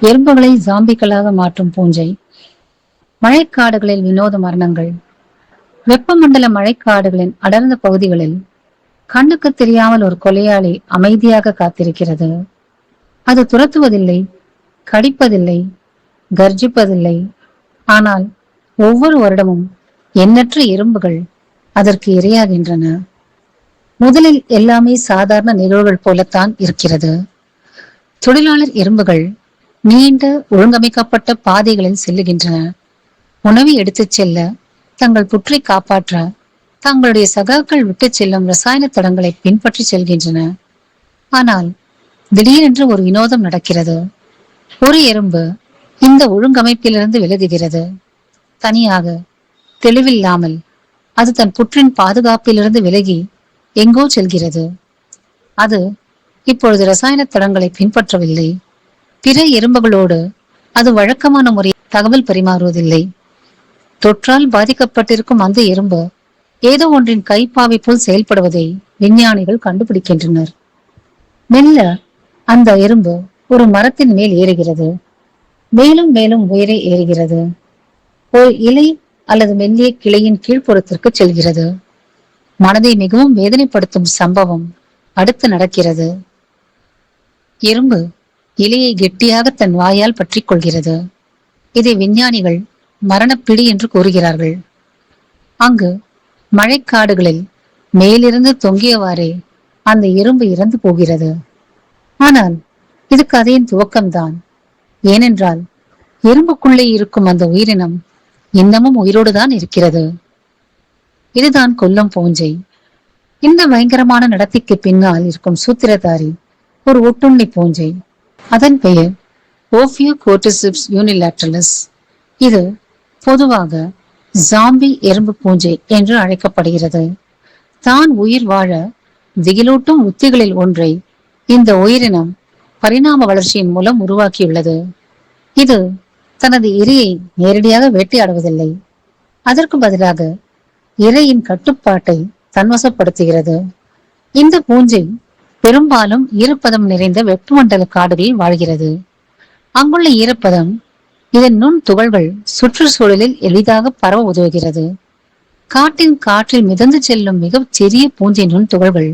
எறும்புகளை ஜாம்பிகளாக மாற்றும் பூஞ்சை. மழைக்காடுகளில் வினோத மரணங்கள். வெப்பமண்டல மழைக்காடுகளின் அடர்ந்த பகுதிகளில் கண்ணுக்கு தெரியாமல் ஒரு கொலையாளி அமைதியாக காத்திருக்கிறது. அது துரத்துவதில்லை, கடிப்பதில்லை, கர்ஜிப்பதில்லை. ஆனால் ஒவ்வொரு வருடமும் எண்ணற்ற எறும்புகள் அதற்கு இரையாகின்றன. முதலில் எல்லாமே சாதாரண நிகழ்வுகள் போலத்தான் இருக்கிறது. தொழிலாளர் எறும்புகள் நீண்ட ஒழுங்கமைக்கப்பட்ட பாதைகளில் செல்லுகின்றன. உணவை எடுத்துச் செல்ல, தங்கள் புற்றை காப்பாற்ற, தங்களுடைய சகாக்கள் விட்டுச் செல்லும் ரசாயன தடங்களை பின்பற்றி செல்கின்றன. ஆனால் திடீரென்று ஒரு வினோதம் நடக்கிறது. ஒரு எறும்பு இந்த ஒழுங்கமைப்பிலிருந்து விலகுகிறது. தனியாக, தெளிவில்லாமல் அது தன் புற்றின் பாதுகாப்பிலிருந்து விலகி எங்கோ செல்கிறது. அது இப்பொழுது ரசாயன தடங்களை பின்பற்றவில்லை. பிற எறும்புகளோடு அது வழக்கமான முறையில் தகவல் பரிமாறுவதில்லை. தொற்றால் பாதிக்கப்பட்டிருக்கும் அந்த எறும்பு ஏதோ ஒன்றின் கைப்பாவை போல் செயல்படுவதை விஞ்ஞானிகள் கண்டுபிடிக்கின்றனர். மெல்ல அந்த எறும்பு ஒரு மரத்தின் மேல் ஏறுகிறது. மேலும் மேலும் உயரே ஏறுகிறது. ஒரு இலை அல்லது மெல்லிய கிளையின் கீழ்ப்புறத்திற்கு செல்கிறது. மனதை மிகவும் வேதனைப்படுத்தும் சம்பவம் அடுத்து நடக்கிறது. எறும்பு இலையை கெட்டியாக தன் வாயால் பற்றி கொள்கிறது. இதை விஞ்ஞானிகள் மரணப்பிடி என்று கூறுகிறார்கள். அங்கு மழைக்காடுகளில் மேலிருந்து தொங்கியவாறே அந்த எறும்பு இறந்து போகிறது. ஆனால் இது கதையின் துவக்கம்தான். ஏனென்றால் எறும்புக்குள்ளே இருக்கும் அந்த உயிரினம் இன்னமும் உயிரோடுதான் இருக்கிறது. இதுதான் கொல்லும் பூஞ்சை. இந்த பயங்கரமான நடத்திக்கு பின்னால் இருக்கும் சூத்திரதாரி ஒரு ஒட்டுண்ணி பூஞ்சை. அதன் பெயர் ஓபியோகோர்டிசிப்ஸ் யூனிலேட்ரலிஸ். இது பொதுவாக ஜாம்பி எறும்பு பூஞ்சை என்று அழைக்கப்படுகிறது. தான் உயிர் வாழ திகிலூட்டும் உத்திகளில் ஒன்றை இந்த உயிரினம் பரிணாம வளர்ச்சியின் மூலம் உருவாக்கியுள்ளது. இது தனது இரையை நேரடியாக வேட்டையாடுவதில்லை. அதற்கு பதிலாக இரையின் கட்டுப்பாட்டை தன்வசப்படுத்துகிறது. இந்த பூஞ்சை பெரும்பாலும் ஈரப்பதம் நிறைந்த வெப்பமண்டல காடுகளில் வாழ்கிறது. அங்குள்ள ஈரப்பதம் இதன் நுண் துகள்கள் சுற்றுச்சூழலில் எளிதாக பரவ உதவுகிறது. காட்டின் காற்றில் மிதந்து செல்லும் மிக சிறிய பூஞ்சை நுண் துகள்கள்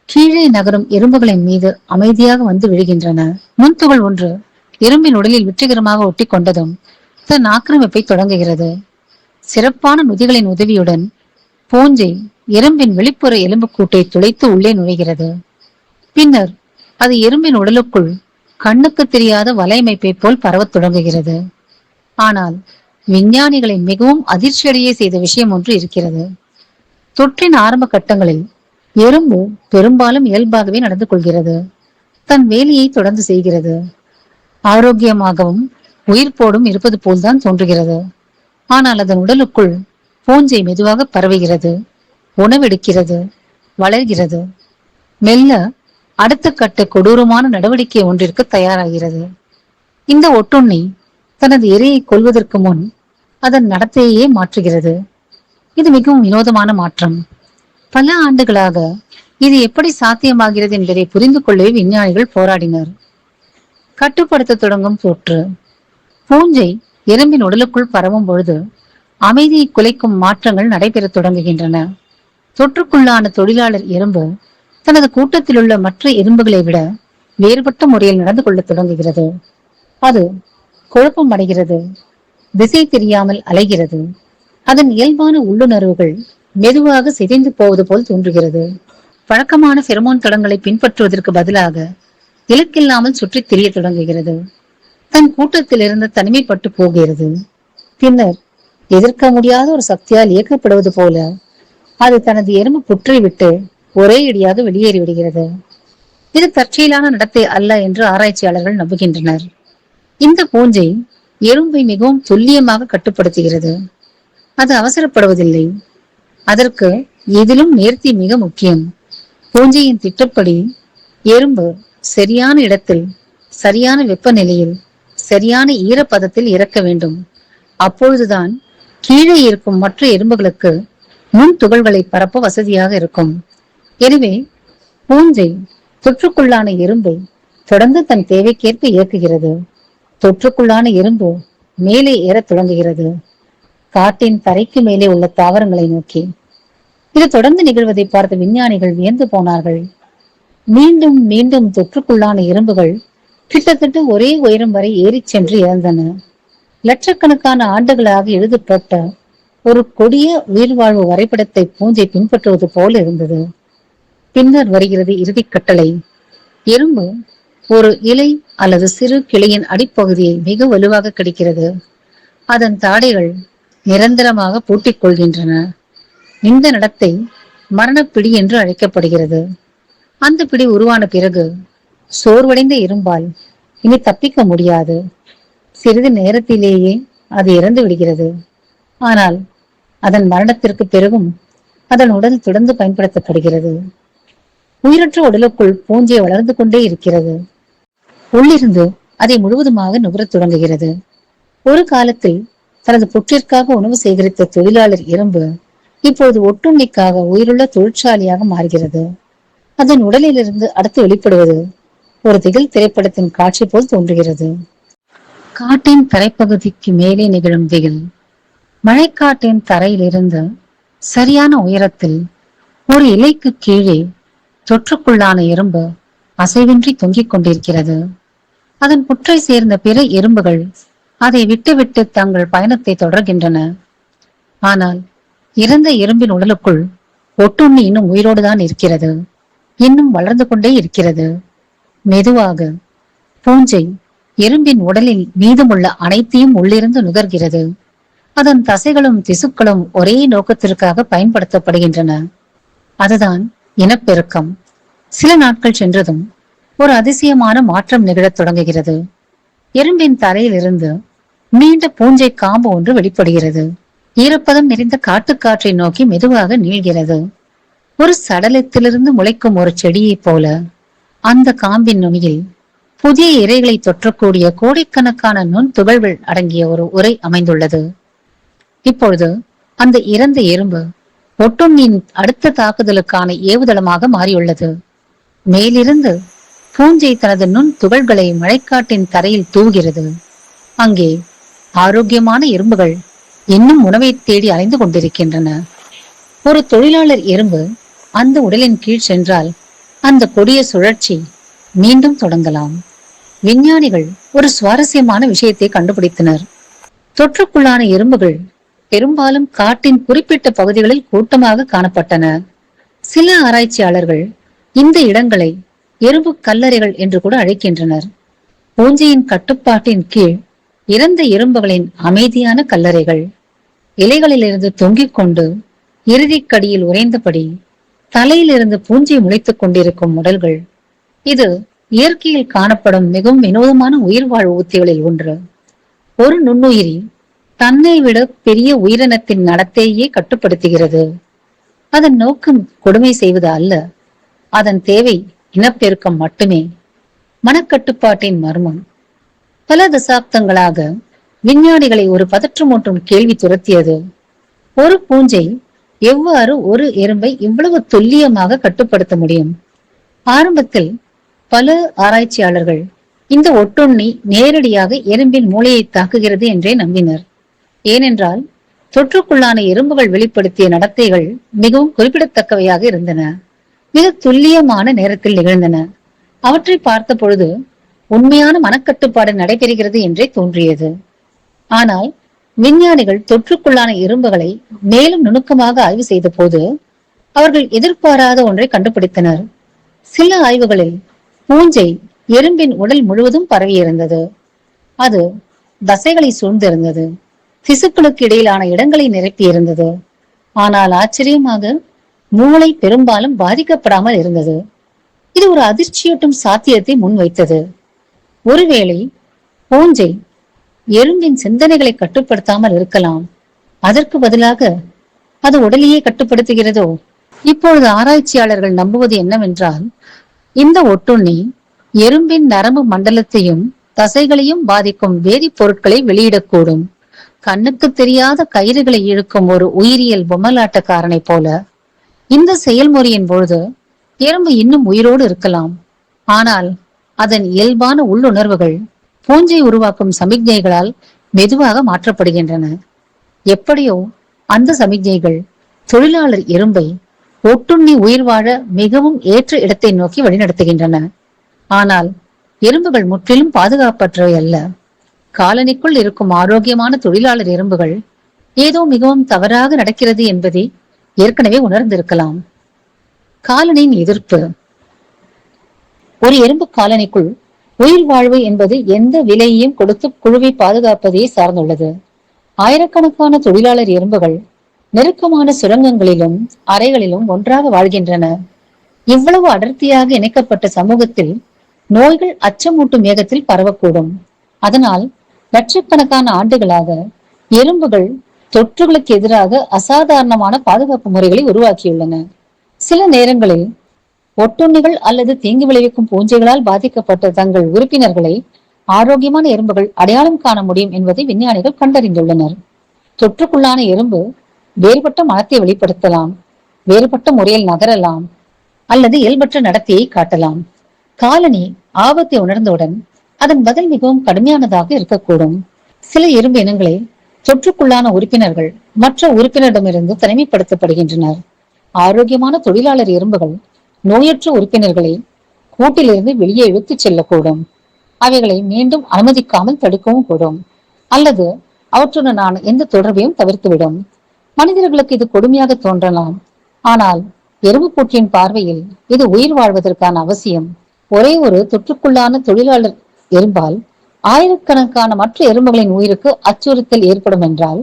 கீழே நகரும் எறும்புகளின் மீது அமைதியாக வந்து விழுகின்றன. நுண்துகள் ஒன்று எறும்பின் உடலில் வெற்றிகரமாக ஒட்டி கொண்டதும் தன் ஆக்கிரமிப்பை தொடங்குகிறது. சிறப்பான நுதிகளின் உதவியுடன் பூஞ்சை எறும்பின் வெளிப்புற எலும்புக்கூட்டை துளைத்து உள்ளே நுழைகிறது. பின்னர் அது எறும்பின் உடலுக்குள் கண்ணுக்கு தெரியாத வலையமைப்பை போல் பரவத் தொடங்குகிறது. ஆனால் விஞ்ஞானிகளை மிகவும் அதிர்ச்சியடைய செய்த விஷயம் ஒன்று இருக்கிறது. தொற்றின் ஆரம்ப கட்டங்களில் எறும்பு பெரும்பாலும் இயல்பாகவே நடந்து கொள்கிறது. தன் வேலையை தொடர்ந்து செய்கிறது. ஆரோக்கியமாகவும் உயிர்ப்போடும் இருப்பது போல்தான் தோன்றுகிறது. ஆனால் அதன் உடலுக்குள் பூஞ்சை மெதுவாக பரவுகிறது, உணவெடுக்கிறது, வளர்கிறது. மெல்ல அடுத்த கட்ட கொடூரமான நடவடிக்கை ஒன்றிற்கு தயாராகிறது. இந்த ஒட்டுண்ணி தனது இரையை கொல்வதற்கு முன் அதன் நடத்தையே மாற்றுகிறது. இது மிகவும் வினோதமான மாற்றம். பல ஆண்டுகளாக இது எப்படி சாத்தியமாகிறது என்பதை புரிந்து கொள்ளவே விஞ்ஞானிகள் போராடினர். கட்டுப்படுத்த தொடங்கும் தொற்று. பூஞ்சை எறும்பின் உடலுக்குள் பரவும் பொழுது அமைதியை குலைக்கும் மாற்றங்கள் நடைபெற தொடங்குகின்றன. தொற்றுக்குள்ளான தொழிலாளர் எறும்பு தனது கூட்டத்தில் உள்ள மற்ற எறும்புகளை விட வேறுபட்ட முறையில் நடந்து கொள்ள தொடங்குகிறது. அது குழப்பம் அடைகிறது, திசை தெரியாமல் அலைகிறது. அதன் இயல்பான உள்ளுணர்வுகள் மெதுவாக சிதைந்து போவது போல் தோன்றுகிறது. பழக்கமான பெரோமோன் தடங்களை பின்பற்றுவதற்கு பதிலாக இலக்கில்லாமல் சுற்றித் திரிய தொடங்குகிறது. தன் கூட்டத்திலிருந்து தனிமைப்பட்டு போகிறது. பின்னர் எதிர்க்க முடியாத ஒரு சக்தியால் இயக்கப்படுவது போல அது தனது எறும்பு புற்றை விட்டு ஒரே இடியாக வெளியேறிவிடுகிறது. இது தற்செயலான நடத்தை அல்ல என்று ஆராய்ச்சியாளர்கள் நம்புகின்றனர். இந்த பூஞ்சை எறும்பை மிகவும் துல்லியமாக கட்டுப்படுத்துகிறது. அது அவசரப்படுவதில்லை. அதற்கு எதிலும் நேர்த்தி மிக முக்கியம். பூஞ்சையின் திட்டப்படி எறும்பு சரியான இடத்தில், சரியான வெப்பநிலையில், சரியான ஈரப்பதத்தில் இறக்க வேண்டும். அப்பொழுதுதான் கீழே இருக்கும் மற்ற எறும்புகளுக்கு நுண் துகள்களை பரப்ப வசதியாக இருக்கும். எனவே பூஞ்சை தொற்றுக்குள்ளான எறும்பை தொடர்ந்து தன் தேவைக்கேற்ப இயக்குகிறது. தொற்றுக்குள்ளான இரும்பு மேலே ஏறத் தொடங்குகிறது, காட்டின் தரைக்கு மேலே உள்ள தாவரங்களை நோக்கி. இது தொடர்ந்து நிகழ்வதை பார்த்த விஞ்ஞானிகள் வியந்து போனார்கள். மீண்டும் மீண்டும் தொற்றுக்குள்ளான இரும்புகள் கிட்டத்தட்ட ஒரே உயரம் வரை ஏறிச் சென்று இறந்தன. லட்சக்கணக்கான ஆண்டுகளாக எழுதப்பட்ட ஒரு கொடிய உயிர்வாழ்வு வரைபடத்தை பூஞ்சை பின்பற்றுவது போல இருந்தது. பின்னர் வருகிறது இறுதி கட்டளை. எறும்பு ஒரு இலை அல்லது சிறு கிளையின் அடிப்பகுதியை மிக வலுவாக கிடைக்கிறது. அதன் தாடைகள் நிரந்தரமாக பூட்டிக் கொள்கின்றன. இந்த நடத்தை மரணப்பிடி என்று அழைக்கப்படுகிறது. அந்த பிடி உருவான பிறகு சோர்வடைந்த இரும்பால் இனி தப்பிக்க முடியாது. சிறிது நேரத்திலேயே அது இறந்து விடுகிறது. ஆனால் அதன் மரணத்திற்கு பிறகும் அதன் உடல் தொடர்ந்து பயன்படுத்தப்படுகிறது. உயிரற்ற உடலுக்குள் பூஞ்சை வளர்ந்து கொண்டே இருக்கிறது. உள்ளிருந்து அதை முழுவதுமாக நுகரத் தொடங்குகிறது. ஒரு காலத்தில் தனது புற்றிற்காக உணவு சேகரித்த தொழிலாளர் எறும்பு இப்போது ஒட்டுண்ணிக்காக உயிருள்ள தொழிற்சாலையாக மாறுகிறது. அதன் உடலிலிருந்து அடுத்து வெளிப்படுவது ஒரு திகில் திரைப்படத்தின் காட்சி போல் தோன்றுகிறது. காட்டின் தரைப்பகுதிக்கு மேலே நிகழும் திகில். மழைக்காட்டின் தரையிலிருந்து சரியான உயரத்தில் ஒரு இலைக்கு கீழே தொற்றுக்குள்ளான எறும்பு அசைவின்றி தொங்கிக் கொண்டிருக்கிறது. அதன் புற்றை சேர்ந்த பிற எறும்புகள் அதை விட்டுவிட்டு தங்கள் பயணத்தை தொடர்கின்றன. ஆனால் இறந்த எறும்பின் உடலுக்குள் ஒட்டுண்ணி இன்னும் உயிரோடுதான் இருக்கிறது. இன்னும் வளர்ந்து கொண்டே இருக்கிறது. மெதுவாக பூஞ்சை எறும்பின் உடலில் மீதமுள்ள அனைத்தையும் உள்ளிருந்து நுகர்கிறது. அதன் தசைகளும் திசுக்களும் ஒரே நோக்கத்திற்காக பயன்படுத்தப்படுகின்றன. அதுதான் இனப்பெருக்கம். சில நாட்கள் சென்றதும் ஒரு அதிசயமான மாற்றம் நிகழத் தொடங்குகிறது. எறும்பின் தரையிலிருந்து நீண்ட பூஞ்சை காம்பு ஒன்று வெளிப்படுகிறது. ஈரப்பதம் நிறைந்த காட்டுக்காற்றை நோக்கி மெதுவாக நீள்கிறது. ஒரு சடலத்திலிருந்து முளைக்கும் ஒரு செடியை போல அந்த காம்பின் நுனியில் புதிய இரைகளை தொற்றக்கூடிய கோடிக்கணக்கான நுண் துகள்கள் அடங்கிய ஒரு உரை அமைந்துள்ளது. இப்பொழுது அந்த இறந்த எறும்பு ஒட்டுண்ணியின் அடுத்த தாக்குதலுக்கான ஏவுதளமாக மாறியுள்ளது. மேலிருந்து பூஞ்சை தனது நுண் துகள்களை மழைக்காட்டின் தரையில் தூவுகிறது. அங்கே ஆரோக்கியமான எறும்புகள் இன்னும் உணவை தேடி அலைந்து கொண்டிருக்கின்றன. ஒரு தொழிலாளர் எறும்பு அந்த உடலின் கீழ் சென்றால் அந்த கொடிய சுழற்சி மீண்டும் தொடங்கலாம். விஞ்ஞானிகள் ஒரு சுவாரஸ்யமான விஷயத்தை கண்டுபிடித்தனர். தொற்றுக்குள்ளான எறும்புகள் பெரும்பாலும் காட்டின் குறிப்பிட்ட பகுதிகளில் கூட்டமாக காணப்பட்டன. சில ஆராய்ச்சியாளர்கள் இந்த இடங்களை எறும்பு கல்லறைகள் என்று கூட அழைக்கின்றனர். பூஞ்சையின் கட்டுப்பாட்டின் கீழ் இறந்த எறும்புகளின் அமைதியான கல்லறைகள். இலைகளிலிருந்து தொங்கிக் கொண்டு இறுதிக்கடியில் உறைந்தபடி தலையிலிருந்து பூஞ்சை முளைத்துக் கொண்டிருக்கும் உடல்கள். இது இயற்கையில் காணப்படும் மிகவும் வினோதமான உயிர் வாழ்வு உத்திகளில் ஒன்று. ஒரு நுண்ணுயிரி தன்னை விட பெரிய உயிரினத்தின் நடத்தையே கட்டுப்படுத்துகிறது. அதன் நோக்கம் கொடுமை செய்வது அல்ல. அதன் தேவை இனப்பெருக்கம் மட்டுமே. மனக்கட்டுப்பாட்டின் மர்மம். பல தசாப்தங்களாக விஞ்ஞானிகளை ஒரு பதற்றமூட்டும் கேள்வி துரத்தியது. ஒரு பூஞ்சை எவ்வாறு ஒரு எறும்பை இவ்வளவு துல்லியமாக கட்டுப்படுத்த முடியும்? ஆரம்பத்தில் பல ஆராய்ச்சியாளர்கள் இந்த ஒட்டுண்ணி நேரடியாக எறும்பின் மூளையை தாக்குகிறது என்றே நம்பினர். ஏனென்றால் தொற்றுக்குள்ளான எறும்புகள் வெளிப்படுத்திய நடத்தைகள் மிகவும் குறிப்பிடத்தக்கவையாக இருந்தன. மிக துல்லியமான நேரத்தில் நிகழ்ந்தன. அவற்றை பார்த்த பொழுது உண்மையான மனக்கட்டுப்பாடு நடைபெறுகிறது என்றே தோன்றியது. ஆனால் விஞ்ஞானிகள் தொற்றுக்குள்ளான எறும்புகளை மேலும் நுணுக்கமாக ஆய்வு செய்த போது அவர்கள் எதிர்பாராத ஒன்றை கண்டுபிடித்தனர். சில ஆய்வுகளில் பூஞ்சை எறும்பின் உடல் முழுவதும் பரவியிருந்தது. அது தசைகளை சூழ்ந்திருந்தது. திசுக்களுக்கு இடையிலான இடங்களை நிரப்பியிருந்தது. ஆனால் ஆச்சரியமாக மூளை பெரும்பாலும் பாதிக்கப்படாமல் இருந்தது. இது ஒரு அதிர்ச்சியூட்டும் சாத்தியத்தை முன்வைத்தது. ஒருவேளை பூஞ்சை எறும்பின் சிந்தனைகளை கட்டுப்படுத்தாமல் இருக்கலாம். அதற்கு பதிலாக அது உடலையே கட்டுப்படுத்துகிறதோ? இப்பொழுது ஆராய்ச்சியாளர்கள் நம்புவது என்னவென்றால், இந்த ஒட்டுண்ணி எறும்பின் நரம்பு மண்டலத்தையும் தசைகளையும் பாதிக்கும் வேதிப்பொருட்களை வெளியிடக்கூடும். கண்ணுக்கு தெரியாத கயிறுகளை இழுக்கும் ஒரு உயிரியல் பொம்மலாட்டக்காரனை போல. இந்த செயல்முறையின் பொழுது எறும்பு இன்னும் உயிரோடு இருக்கலாம். ஆனால் அதன் இயல்பான உள்ளுணர்வுகள் பூஞ்சை உருவாக்கும் சமிக்ஞைகளால் மெதுவாக மாற்றப்படுகின்றன. எப்படியோ அந்த சமிக்ஞைகள் தொழிலாளர் எறும்பை ஒட்டுண்ணி உயிர் வாழ மிகவும் ஏற்ற இடத்தை நோக்கி வழிநடத்துகின்றன. ஆனால் எறும்புகள் முற்றிலும் பாதுகாப்பற்றவை அல்ல. காலனிக்குள் இருக்கும் ஆரோக்கியமான தொழிலாளர் எறும்புகள் ஏதோ மிகவும் தவறாக நடக்கிறது என்பதை ஏற்கனவே உணர்ந்திருக்கலாம். காலனியின் எதிர்ப்பு. ஒரு எறும்பு காலனிக்குள் உயிர் வாழ்வு என்பது எந்த விலையையும் கொடுத்து குழுவை பாதுகாப்பதையே சார்ந்துள்ளது. ஆயிரக்கணக்கான தொழிலாளர் எறும்புகள் நெருக்கமான சுரங்கங்களிலும் அறைகளிலும் ஒன்றாக வாழ்கின்றன. இவ்வளவு அடர்த்தியாக இணைக்கப்பட்ட சமூகத்தில் நோய்கள் அச்சமூட்டும் வேகத்தில் பரவக்கூடும். அதனால் லட்சக்கணக்கான ஆண்டுகளாக எறும்புகள் தொற்றுகளுக்கு எதிராக அசாதாரணமான பாதுகாப்பு முறைகளை உருவாக்கியுள்ளன. சில நேரங்களில் ஒட்டுண்ணிகள் அல்லது தீங்கு விளைவிக்கும் பூஞ்சைகளால் பாதிக்கப்பட்ட தங்கள் உறுப்பினர்களை ஆரோக்கியமான எறும்புகள் அடையாளம் காண முடியும் என்பதை விஞ்ஞானிகள் கண்டறிந்துள்ளனர். தொற்றுக்குள்ளான எறும்பு வேறுபட்ட மனத்தை வெளிப்படுத்தலாம், வேறுபட்ட முறையில் நகரலாம் அல்லது இயல்பற்ற நடத்தையை காட்டலாம். காலனி ஆபத்தை உணர்ந்தவுடன் அதன் பதில் மிகவும் கடுமையானதாக இருக்கக்கூடும். சில எறும்பு இனங்களை தொற்றுக்குள்ளான உறுப்பினர்கள் மற்ற உறுப்பினரிடமிருந்து தனிமைப்படுத்தப்படுகின்றனர். ஆரோக்கியமான தொழிலாளர் எறும்புகள் நோயற்ற உறுப்பினர்களை கூட்டிலிருந்து வெளியே இழுத்துச் செல்லக்கூடும். அவைகளை மீண்டும் அனுமதிக்காமல் தடுக்கவும் கூடும், அல்லது அவற்றுடனான எந்த தொடர்பையும் தவிர்த்துவிடும். மனிதர்களுக்கு இது கொடுமையாக தோன்றலாம், ஆனால் எறும்பு பூச்சியின் பார்வையில் இது உயிர் வாழ்வதற்கான அவசியம். ஒரே ஒரு தொற்றுக்குள்ளான தொழிலாளர் எறும்பால் ஆயிரக்கணக்கான மற்ற எறும்புகளின் உயிருக்கு அச்சுறுத்தல் ஏற்படும் என்றால்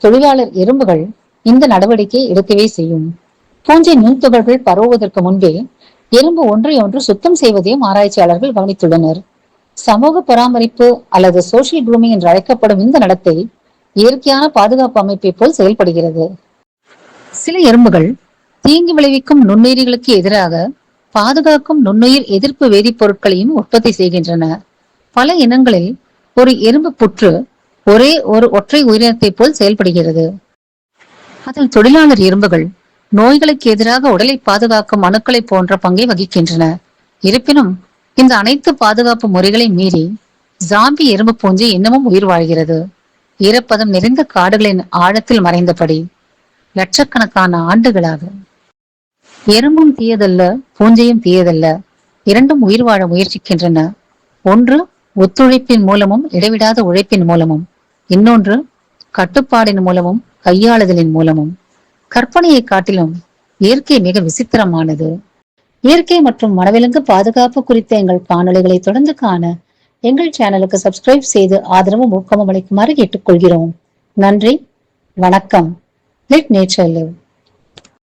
தொழிலாளர் எறும்புகள் இந்த நடவடிக்கை எடுக்கவே செய்யும். பூஞ்சை நுண்துகள்கள் பரவுவதற்கு முன்பே எறும்பு ஒன்றை ஒன்று சுத்தம் செய்வதையும் ஆராய்ச்சியாளர்கள் கவனித்துள்ளனர். சமூக பராமரிப்பு அல்லது சோசியல் க்ரூமிங் என்று அழைக்கப்படும் இந்த நடத்தை இயற்கையான பாதுகாப்பு அமைப்பை போல் செயல்படுகிறது. சில எறும்புகள் தீங்கு விளைவிக்கும் நுண்ணுயிரிகளுக்கு எதிராக பாதுகாக்கும் நுண்ணுயிர் எதிர்ப்பு வேதிப்பொருட்களையும் உற்பத்தி செய்கின்றன. பல இனங்களில் ஒரு எறும்பு புற்று ஒரே ஒரு ஒற்றை உயிரினத்தை போல் செயல்படுகிறது. அதில் தொழிலாளர் எறும்புகள் நோய்களுக்கு எதிராக உடலை பாதுகாக்கும் அணுக்களை போன்ற பங்கை வகிக்கின்றன. இருப்பினும் இந்த அனைத்து பாதுகாப்பு முறைகளை மீறி ஜாம்பி எறும்பு பூஞ்சை இன்னமும் உயிர் வாழ்கிறது. ஈரப்பதம் நிறைந்த காடுகளின் ஆழத்தில் மறைந்தபடி லட்சக்கணக்கான ஆண்டுகளாக. எறும்பும் தீயதல்ல, பூஞ்சையும் தீயதல்ல. இரண்டும் உயிர் வாழ முயற்சிக்கின்றன. ஒன்று ஒத்துழைப்பின் மூலமும் இடைவிடாத உழைப்பின் மூலமும், இன்னொன்று கட்டுப்பாடின் மூலமும் கையாளுதலின் மூலமும். கற்பனையை காட்டிலும் இயற்கை மிக விசித்திரமானது. இயற்கை மற்றும் வனவிலங்கு பாதுகாப்பு குறித்த எங்கள் காணொளிகளை தொடர்ந்து காண எங்கள் சேனலுக்கு சப்ஸ்கிரைப் செய்து ஆதரவும் ஊக்கமும் அளிக்குமாறு கேட்டுக்கொள்கிறோம். நன்றி, வணக்கம். Let nature live.